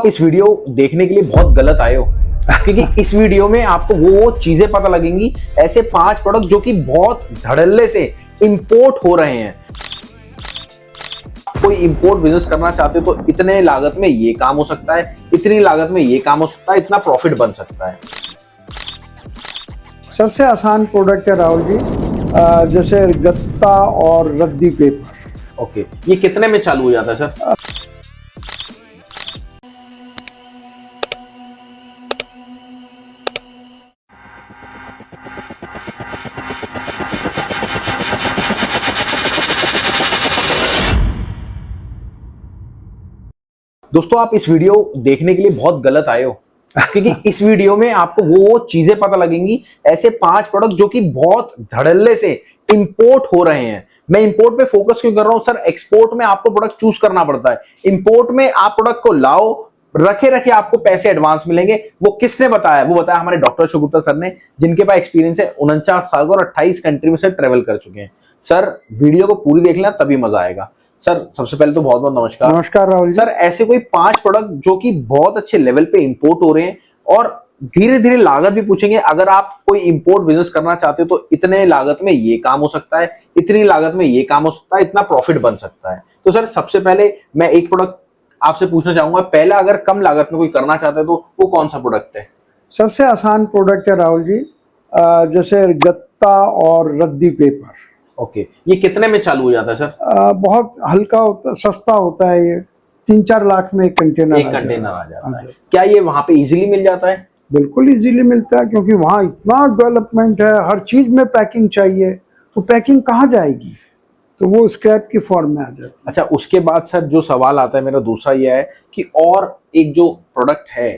आप इस वीडियो देखने के लिए बहुत गलत आए हो क्योंकि इस वीडियो में आपको वो चीजें पता लगेंगी, ऐसे 5 प्रोडक्ट जो कि बहुत धड़ल्ले से इंपोर्ट हो रहे हैं। कोई इंपोर्ट बिजनेस करना चाहते हो तो इतने लागत में ये काम हो सकता है, इतनी लागत में ये काम हो सकता है, इतना प्रॉफिट बन सकता है। सबसे आसान प्रोडक्ट है राहुल जी, जैसे गत्ता और रद्दी पेपर। ओके, ये कितने में चालू हो जाता है सर? दोस्तों, आप इस वीडियो देखने के लिए बहुत गलत आए हो क्योंकि इस वीडियो में आपको वो चीजें पता लगेंगी, ऐसे 5 प्रोडक्ट जो कि बहुत धड़ल्ले से इंपोर्ट हो रहे हैं। मैं इंपोर्ट पे फोकस क्यों कर रहा हूं सर? एक्सपोर्ट में आपको प्रोडक्ट चूज करना पड़ता है, इंपोर्ट में आप प्रोडक्ट को लाओ, रखे रखे आपको पैसे एडवांस मिलेंगे। वो किसने बताया? वो बताया हमारे डॉक्टर अशोक गुप्ता सर ने, जिनके पास एक्सपीरियंस है 49 साल का और 28 कंट्री में से ट्रेवल कर चुके हैं। सर, वीडियो को पूरी देख लेना, तभी मजा आएगा। सर, सबसे पहले तो बहुत बहुत नमस्कार। नमस्कार राहुल जी। सर, ऐसे कोई 5 प्रोडक्ट जो कि बहुत अच्छे लेवल पे इंपोर्ट हो रहे हैं और धीरे धीरे लागत भी पूछेंगे। अगर आप कोई इंपोर्ट बिजनेस करना चाहते हो तो इतने लागत में ये काम हो सकता है, इतनी लागत में ये काम हो सकता है, इतना प्रॉफिट बन सकता है। तो सर, सबसे पहले मैं एक प्रोडक्ट आपसे पूछना चाहूंगा। पहला, अगर कम लागत में कोई करना चाहता है तो वो कौन सा प्रोडक्ट है? सबसे आसान प्रोडक्ट है राहुल जी, जैसे गत्ता और रद्दी पेपर। ओके, ये कितने में चालू हो जाता है सर? बहुत हल्का होता, सस्ता होता है। ये 3-4 लाख में एक कंटेनर आ जाता है। क्या ये वहां पे इजीली मिल जाता है? बिल्कुल इजीली मिलता है, क्योंकि वहाँ इतना डेवलपमेंट है, हर चीज में पैकिंग चाहिए, तो पैकिंग कहाँ जाएगी? तो वो स्क्रैप की फॉर्म में आ जाती है। अच्छा, उसके बाद सर जो सवाल आता है मेरा दूसरा यह है कि और एक जो प्रोडक्ट है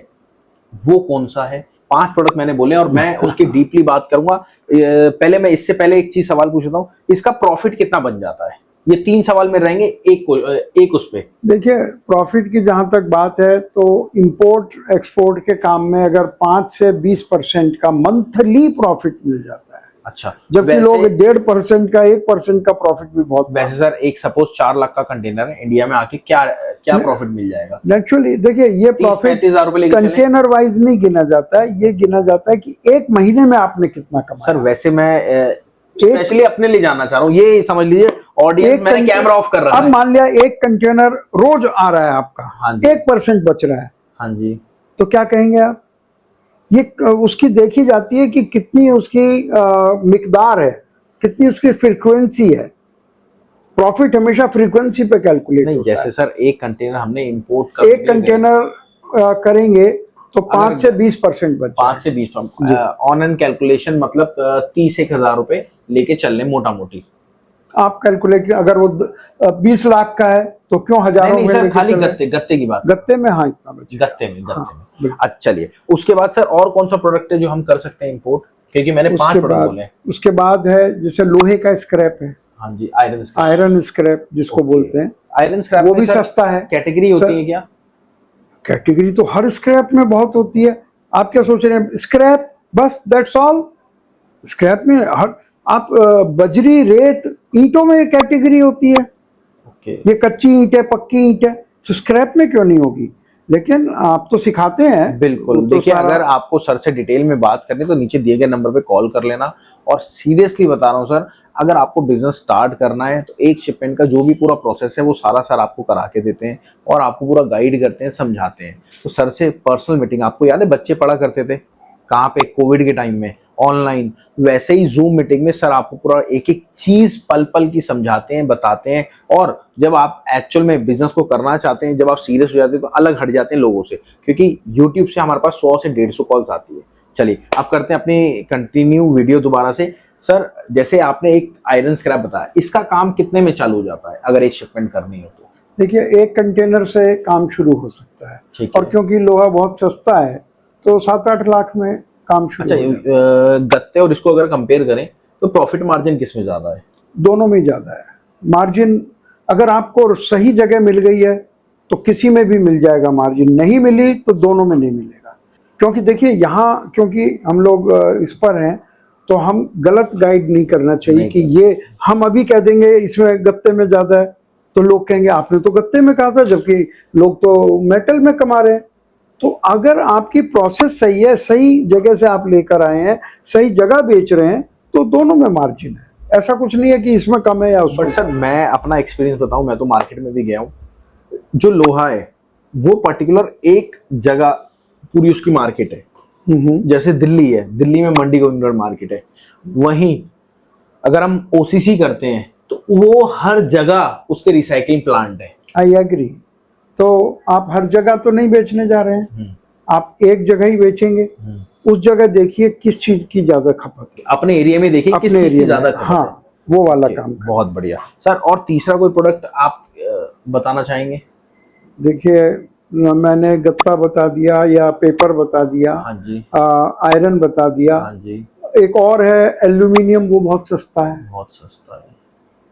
वो कौन सा है? 5 प्रोडक्ट मैंने बोले और मैं उसकी डीपली बात करूंगा। पहले मैं इससे पहले एक चीज सवाल पूछ लेता हूँ, इसका प्रॉफिट कितना बन जाता है? ये 3 सवाल में रहेंगे, एक उस पे। देखिए, प्रॉफिट की जहां तक बात है तो इंपोर्ट एक्सपोर्ट के काम में अगर 5 से 20% का मंथली प्रॉफिट मिल जाता है। अच्छा, जबकि लोग 1.5% का 1% का प्रॉफिट भी बहुत। वैसे सर, एक सपोज 4 लाख का कंटेनर है, इंडिया में आके क्या क्या प्रॉफिट मिल जाएगा? नेचुरली देखिए, ये प्रॉफिट कंटेनर वाइज नहीं गिना जाता है, ये गिना जाता है कि एक महीने में आपने कितना कमाया। सर, वैसे मैं स्पेशली अपने लिए जानना चाह रहा हूँ, ये समझ लीजिए ऑडियंस, मैंने कैमरा ऑफ कर रहा है। अब मान लिया एक कंटेनर रोज आ रहा है आपका, हाँ जी, 1% बच रहा है, हाँ जी, तो क्या कहेंगे आप? ये उसकी देखी जाती है कि कितनी उसकी मिकदार है, कितनी उसकी फ्रीक्वेंसी है। प्रॉफिट हमेशा फ्रीक्वेंसी पे कैलकुलेट नहीं, होता जैसे है। सर एक कंटेनर हमने इंपोर्ट कर, एक कंटेनर करेंगे तो 5 से 20% बच 5 से 20 ऑन एन कैलकुलेशन, मतलब 30-1 हजार रुपए लेके चल लें मोटा मोटी। आप कैलकुलेट, अगर वो 20 लाख का है तो क्यों हजारों में सर, खाली गत्ते की बात, गत्ते में। हाँ, इतना बचे गत्ते में। अच्छा, चलिए उसके बाद सर और कौन सा प्रोडक्ट है जो हम कर सकते हैं इंपोर्ट? क्योंकि मैंने 5 प्रोडक्ट बोले। उसके बाद है जैसे लोहे का स्क्रैप है। हाँ जी, आयरन स्क्रैप जिसको बोलते हैं। आयरन स्क्रैप वो भी सस्ता है। कैटेगरी होती है क्या? कैटेगरी तो हर स्क्रैप में बहुत होती है। आप क्या सोच रहे हैं? स्क्रैप बस, दैट्स ऑल। स्क्रैप में हर, आप बजरी, रेत, ईंटों में कैटेगरी होती है। ये कच्ची ईंट है, पक्की ईंट है, तो स्क्रैप में क्यों नहीं होगी? लेकिन आप तो सिखाते हैं। बिल्कुल, देखिए, अगर आपको सर से डिटेल में बात करनी तो नीचे दिए गए नंबर पे कॉल कर लेना। और सीरियसली बता रहा हूँ सर, अगर आपको बिजनेस स्टार्ट करना है तो एक शिपमेंट का जो भी पूरा प्रोसेस है वो सारा सर आपको करा के देते हैं और आपको पूरा गाइड करते हैं, समझाते हैं। तो सर से पर्सनल मीटिंग, आपको याद है बच्चे पढ़ा करते थे कहाँ पे? कोविड के टाइम में ऑनलाइन, वैसे ही जूम मीटिंग में सर आपको पूरा एक एक चीज पल पल की समझाते हैं, बताते हैं। और जब आप एक्चुअल में बिजनेस को करना चाहते हैं, जब आप सीरियस हो जाते हैं तो अलग हट जाते हैं लोगों से, क्योंकि यूट्यूब से हमारे पास 100 से 150 कॉल्स आती है। चलिए, अब करते हैं अपनी कंटिन्यू वीडियो दोबारा से। सर, जैसे आपने एक आयरन स्क्रैप बताया, इसका काम कितने में चालू हो जाता है अगर एक शिपमेंट करनी हो तो? देखिए, एक कंटेनर से काम शुरू हो सकता है, और क्योंकि लोहा बहुत सस्ता है तो 7-8 लाख में काम शुरू। अच्छा, गत्ते और इसको अगर कंपेयर करें तो प्रॉफिट मार्जिन किस में ज्यादा है? दोनों में ज्यादा है मार्जिन। अगर आपको सही जगह मिल गई है तो किसी में भी मिल जाएगा मार्जिन, नहीं मिली तो दोनों में नहीं मिलेगा। क्योंकि देखिए, यहाँ क्योंकि हम लोग इस पर हैं तो हम गलत गाइड नहीं करना चाहिए कि ये हम अभी कह देंगे इसमें गत्ते में ज्यादा है तो लोग कहेंगे आपने तो गत्ते में कहा था, जबकि लोग तो मेटल में कमा रहे हैं। तो अगर आपकी प्रोसेस सही है, सही जगह से आप लेकर आए हैं, सही जगह बेच रहे हैं, तो दोनों में मार्जिन है। ऐसा कुछ नहीं है कि इसमें कम है या उसमें। बट सर मैं अपना एक्सपीरियंस बताऊं, मैं तो मार्केट में भी गया हूँ, जो लोहा है वो पर्टिकुलर एक जगह पूरी उसकी मार्केट है। जैसे दिल्ली है, दिल्ली में मंडी गोविंदगढ़ मार्केट है, वहीं अगर हम ओसीसी करते हैं तो वो हर जगह उसके रिसाइकलिंग प्लांट है। I agree. तो आप हर जगह तो नहीं बेचने जा रहे हैं, आप एक जगह ही बेचेंगे। उस जगह देखिए किस चीज की ज्यादा खपत है, अपने एरिया में देखिए किस चीज की ज्यादा खपत है। हाँ, वो वाला काम करें। बहुत बढ़िया सर। और तीसरा कोई प्रोडक्ट आप बताना चाहेंगे? देखिए, मैंने गत्ता बता दिया या पेपर बता दिया, हाँ जी, आयरन बता दिया, हाँ जी, एक और है एल्यूमिनियम, वो बहुत सस्ता है। बहुत सस्ता है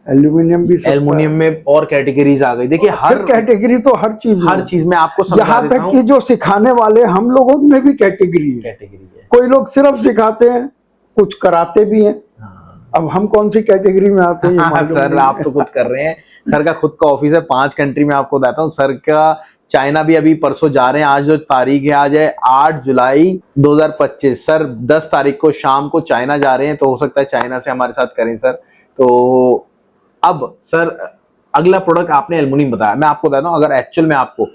एल्यूमिनियम भी सस्ता एल्युमिनियम में। और कैटेगरीज आ गई, देखिए हर कैटेगरी तो हर चीज में आपको समझा यहाँ देता तक हूं। कि जो सिखाने वाले हम लोगों में भी कैटेगरी है। कोई लोग सिर्फ सिखाते हैं, कुछ कराते भी हैं। हाँ। अब हम कौन सी कैटेगरी में आते हैं ये मालूम सर नहीं आप है। तो खुद कर रहे हैं, सर का खुद का ऑफिस है 5 कंट्री में, आपको बताता हूँ। सर का चाइना भी अभी परसों जा रहे हैं। आज जो तारीख है, आज है 8 जुलाई 2025। सर 10 तारीख को शाम को चाइना जा रहे हैं, तो हो सकता है चाइना से हमारे साथ करें सर। तो अब सर अगला प्रोडक्ट आपने एल्युमिनियम बताया, मैं आपको बताता हूँ। अगर एक्चुअल में आपको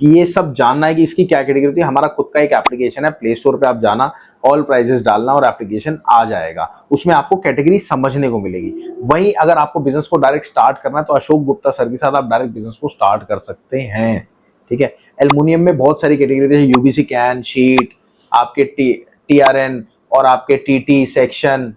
ये सब जानना है कि इसकी क्या कैटेगरी होती है, हमारा खुद का एक एप्लीकेशन है, प्ले स्टोर पे आप जाना, ऑल प्राइजेस डालना और एप्लीकेशन आ जाएगा। उसमें आपको कैटेगरी समझने को मिलेगी। वहीं अगर आपको बिजनेस को डायरेक्ट स्टार्ट करना है तो अशोक गुप्ता सर के साथ आप डायरेक्ट बिजनेस को स्टार्ट कर सकते हैं। ठीक है। एल्युमिनियम में बहुत सारी कैटेगरी, जैसे यूबीसी कैन, शीट, आपके टीआरएन और आपके टीटी सेक्शन,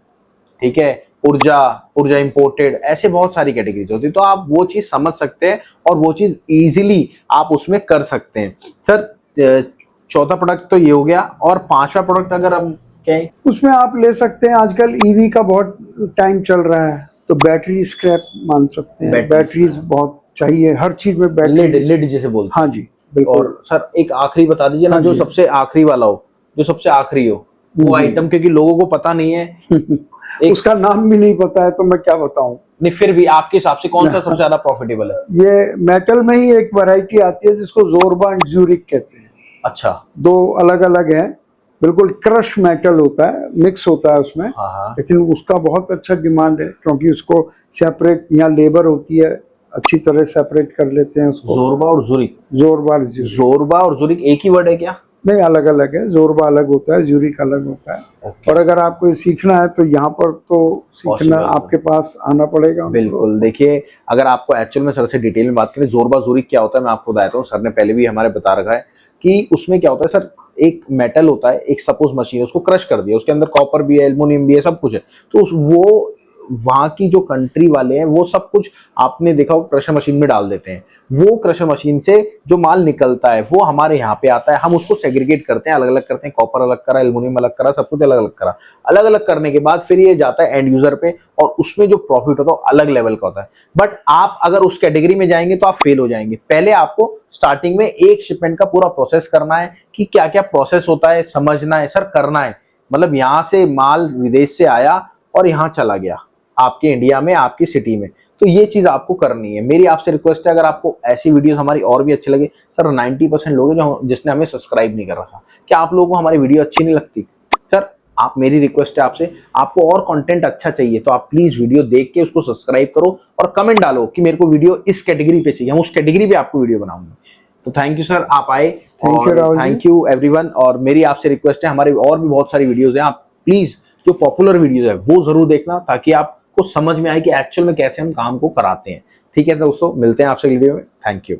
ठीक है, ऊर्जा, ऊर्जा इंपोर्टेड, ऐसे बहुत सारी कैटेगरीज होती है। तो आप वो चीज समझ सकते हैं और वो चीज इजीली आप उसमें कर सकते हैं। सर चौथा प्रोडक्ट तो ये हो गया, और पांचवा प्रोडक्ट अगर हम कहें, उसमें आप ले सकते हैं, आजकल ईवी का बहुत टाइम चल रहा है, तो बैटरी स्क्रैप मान सकते हैं। बैटरीज बहुत चाहिए, हर चीज में बैटरी। लिड जिसे बोलते हैं। हाँ जी, बिल्कुल। और सर एक आखिरी बता दीजिए ना, हाँ जो जी। सबसे आखिरी वाला हो, जो सबसे आखिरी हो वो आइटम, क्योंकि लोगों को पता नहीं है उसका नाम भी नहीं पता है, तो मैं क्या बताऊं। नहीं, फिर भी आपके हिसाब से कौन सा सबसे ज्यादा प्रॉफिटेबल है? ये मेटल में ही एक वैरायटी आती है जिसको जोरबा एंड ज्यूरिक कहते हैं। अच्छा। दो अलग अलग है, बिल्कुल क्रश मेटल होता है, मिक्स होता है उसमें। हाँ। लेकिन उसका बहुत अच्छा डिमांड है, क्योंकि उसको सेपरेट, यहाँ लेबर होती है, अच्छी तरह सेपरेट कर लेते हैं उसको। जोरबा और जुरिक, जोरबा और जुरिक एक ही वर्ड है क्या? नहीं, अलग अलग है। जोरबा अलग होता है, ज्यूरिक अलग होता है। और अगर आपको सीखना है तो यहाँ पर तो सीखना आपके पास आना पड़ेगा। बिल्कुल। देखिए, अगर आपको एक्चुअल में सर से डिटेल में बात करें, जोरबा जुरिक क्या होता है, मैं आपको बताता हूँ। सर ने पहले भी हमारे बता रखा है कि उसमें क्या होता है सर, एक मेटल होता है, एक सपोज मशीन है, उसको क्रश कर दिया, उसके अंदर कॉपर भी है, एल्युमिनियम भी है, सब कुछ है। तो वो वहां की जो कंट्री वाले हैं, वो सब कुछ आपने देखा क्रशर मशीन में डाल देते हैं। वो क्रशर मशीन से जो माल निकलता है वो हमारे यहाँ पे आता है, हम उसको सेग्रीगेट करते हैं, अलग अलग करते हैं, कॉपर अलग करा, एल्युमिनियम अलग करा, सब कुछ अलग अलग करा। अलग अलग करने के बाद फिर ये जाता है एंड यूजर पे, और उसमें जो प्रॉफिट होता है वो अलग लेवल का होता है। बट आप अगर उस कैटेगरी में जाएंगे तो आप फेल हो जाएंगे। पहले आपको स्टार्टिंग में एक शिपमेंट का पूरा प्रोसेस करना है कि क्या क्या प्रोसेस होता है, समझना है सर, करना है। मतलब यहाँ से माल विदेश से आया और यहाँ चला गया आपके इंडिया में, आपकी सिटी में, तो ये चीज आपको करनी है। मेरी आपसे रिक्वेस्ट है, अगर आपको ऐसी वीडियोस हमारी और भी अच्छी लगे, सर 90% लोग हैं जो जिसने हमें सब्सक्राइब नहीं कर रखा, क्या आप लोगों को हमारी वीडियो अच्छी नहीं लगती? सर आप, मेरी रिक्वेस्ट है आपसे, आपको और कंटेंट अच्छा चाहिए तो आप प्लीज वीडियो देख के उसको सब्सक्राइब करो और कमेंट डालो कि मेरे को वीडियो इस कैटेगरी पे चाहिए, हम उस कैटेगरी पे आपको वीडियो बनाऊंगा। तो थैंक यू सर, आप आए, थैंक यू एवरीवन। और मेरी आपसे रिक्वेस्ट है, हमारे और भी बहुत सारी वीडियोज हैं, आप प्लीज जो पॉपुलर वीडियोज है वो जरूर देखना, ताकि आपको समझ में आए कि एक्चुअल में कैसे हम काम को कराते हैं। ठीक है दोस्तों, मिलते हैं आपसे वीडियो में। Thank you.